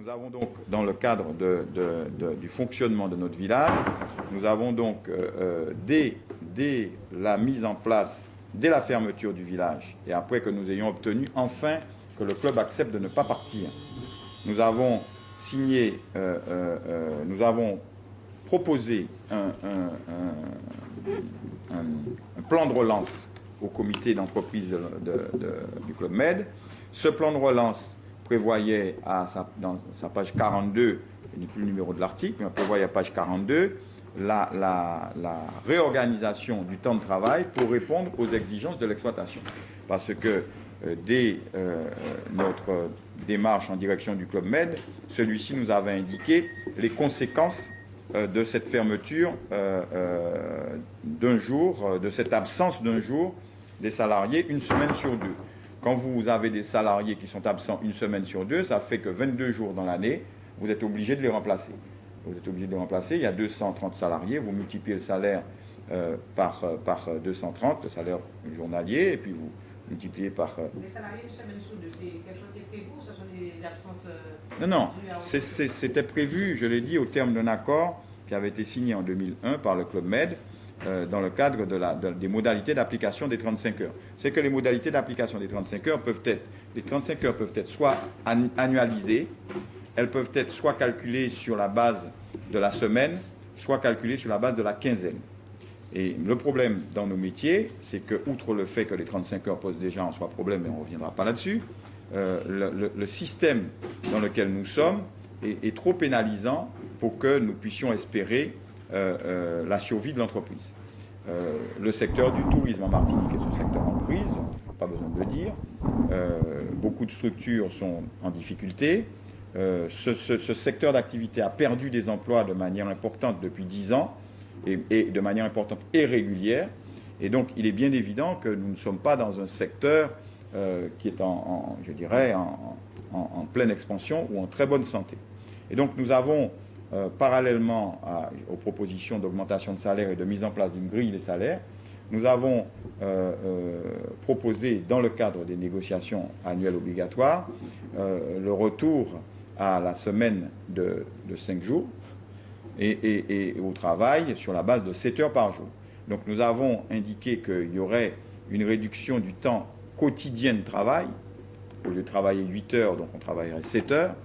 Nous avons donc, dans le cadre du fonctionnement de notre village, nous avons donc, dès la mise en place, dès la fermeture du village, et après que nous ayons obtenu enfin que le club accepte de ne pas partir, nous avons signé, nous avons proposé un plan de relance au comité d'entreprise du Club Med. Ce plan de relance prévoyait, dans sa page 42, il n'est plus le numéro de l'article, mais on prévoyait à page 42, la réorganisation du temps de travail pour répondre aux exigences de l'exploitation. Parce que dès notre démarche en direction du Club Med, celui-ci nous avait indiqué les conséquences de cette fermeture d'un jour, de cette absence d'un jour des salariés une semaine sur deux. Quand vous avez des salariés qui sont absents une semaine sur deux, ça fait que 22 jours dans l'année, vous êtes obligé de les remplacer. Vous êtes obligé de les remplacer, il y a 230 salariés, vous multipliez le salaire par 230, le salaire journalier, et puis vous multipliez par... Les salariés une semaine sur deux, c'est quelque chose qui est prévu ou ce sont des absences... Non, c'était prévu, je l'ai dit, au terme d'un accord qui avait été signé en 2001 par le Club Med, dans le cadre des modalités d'application des 35 heures. C'est que les modalités d'application des 35 heures peuvent être, les 35 heures peuvent être soit annualisées, elles peuvent être soit calculées sur la base de la semaine, soit calculées sur la base de la quinzaine. Et le problème dans nos métiers, c'est que, outre le fait que les 35 heures posent déjà en soi problème, mais on ne reviendra pas là-dessus, le système dans lequel nous sommes est trop pénalisant pour que nous puissions espérer la survie de l'entreprise. Le secteur du tourisme en Martinique est un secteur en crise, pas besoin de le dire. Beaucoup de structures sont en difficulté. Ce secteur d'activité a perdu des emplois de manière importante depuis 10 ans, et de manière importante et régulière. Et donc, il est bien évident que nous ne sommes pas dans un secteur qui est, je dirais, en pleine expansion ou en très bonne santé. Et donc, nous avons, parallèlement aux propositions d'augmentation de salaire et de mise en place d'une grille des salaires, nous avons proposé, dans le cadre des négociations annuelles obligatoires, le retour à la semaine de 5 jours, et au travail sur la base de 7 heures par jour. Donc nous avons indiqué qu'il y aurait une réduction du temps quotidien de travail. Au lieu de travailler 8 heures, donc on travaillerait 7 heures,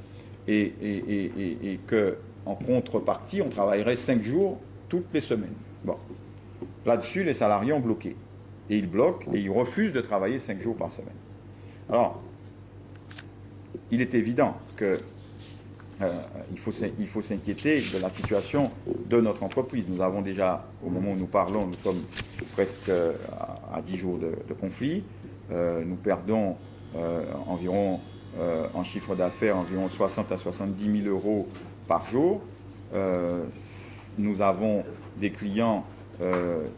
et qu'en contrepartie, on travaillerait 5 jours toutes les semaines. Bon. Là-dessus, les salariés ont bloqué. Et ils bloquent et ils refusent de travailler 5 jours par semaine. Alors, il est évident que il faut s'inquiéter de la situation de notre entreprise. Nous avons déjà, au moment où nous parlons, nous sommes presque à 10 jours de conflit. Nous perdons environ, en chiffre d'affaires, environ 60 à 70 000 euros par jour. Nous avons des clients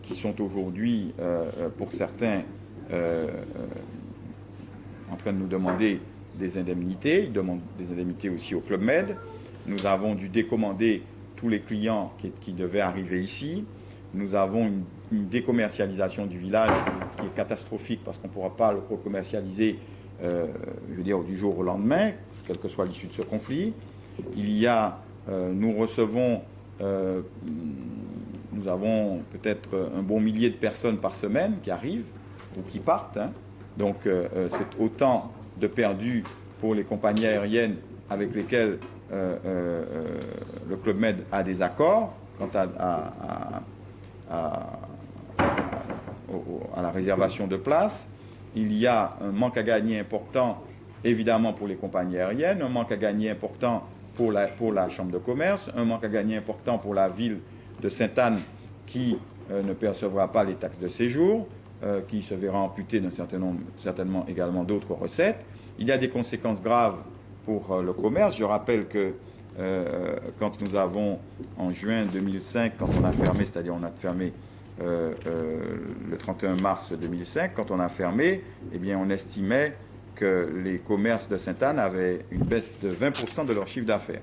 qui sont aujourd'hui, pour certains, en train de nous demander des indemnités. Ils demandent des indemnités aussi au Club Med. Nous avons dû décommander tous les clients qui devaient arriver ici. Nous avons une décommercialisation du village qui est catastrophique parce qu'on ne pourra pas le recommercialiser, je veux dire, du jour au lendemain, quelle que soit l'issue de ce conflit. Nous recevons, nous avons peut-être un bon millier de personnes par semaine qui arrivent ou qui partent. Hein. Donc c'est autant de perdus pour les compagnies aériennes avec lesquelles le Club Med a des accords quant à la réservation de places. Il y a un manque à gagner important, évidemment, pour les compagnies aériennes, un manque à gagner important pour la Chambre de commerce, un manque à gagner important pour la ville de Sainte-Anne qui ne percevra pas les taxes de séjour, qui se verra amputé d'un certain nombre, certainement également d'autres recettes. Il y a des conséquences graves pour le commerce. Je rappelle que quand nous avons, en juin 2005, quand on a fermé, c'est-à-dire on a fermé le 31 mars 2005, quand on a fermé, eh bien on estimait que les commerces de Sainte-Anne avaient une baisse de 20% de leur chiffre d'affaires.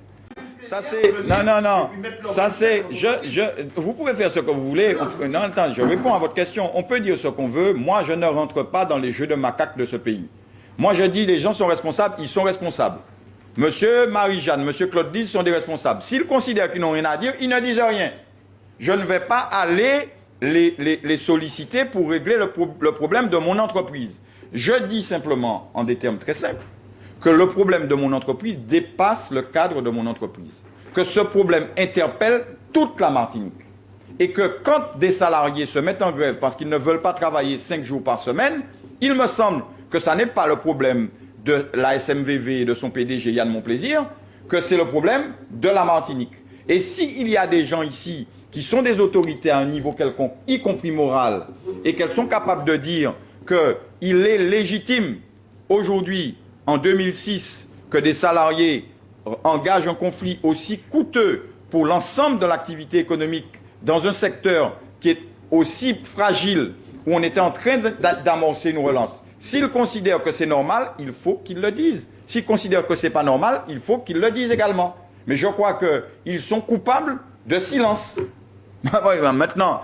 Ça c'est... Non. Ça c'est... Vous pouvez faire ce que vous voulez. Non, attends, je réponds à votre question. On peut dire ce qu'on veut. Moi, je ne rentre pas dans les jeux de macaques de ce pays. Moi, je dis les gens sont responsables, ils sont responsables. Monsieur Marie-Jeanne, monsieur Claude Lise sont des responsables. S'ils considèrent qu'ils n'ont rien à dire, ils ne disent rien. Je ne vais pas aller les solliciter pour régler le problème de mon entreprise. Je dis simplement, en des termes très simples, que le problème de mon entreprise dépasse le cadre de mon entreprise. Que ce problème interpelle toute la Martinique. Et que quand des salariés se mettent en grève parce qu'ils ne veulent pas travailler 5 jours par semaine, il me semble que ça n'est pas le problème de la SMVV et de son PDG Yann Monplaisir, que c'est le problème de la Martinique. Et s'il y a des gens ici qui sont des autorités à un niveau quelconque, y compris moral, et qu'elles sont capables de dire qu'il est légitime aujourd'hui, en 2006, que des salariés engagent un conflit aussi coûteux pour l'ensemble de l'activité économique dans un secteur qui est aussi fragile, où on était en train d'amorcer une relance. S'ils considèrent que c'est normal, il faut qu'ils le disent. S'ils considèrent que ce n'est pas normal, il faut qu'ils le disent également. Mais je crois qu'ils sont coupables de silence. Maintenant,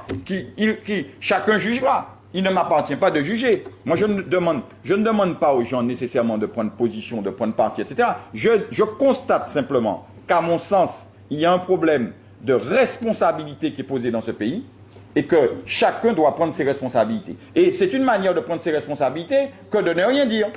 chacun jugera. Il ne m'appartient pas de juger. Moi, je ne demande pas aux gens nécessairement de prendre position, de prendre parti, etc. Je constate simplement qu'à mon sens, il y a un problème de responsabilité qui est posé dans ce pays et que chacun doit prendre ses responsabilités. Et c'est une manière de prendre ses responsabilités que de ne rien dire.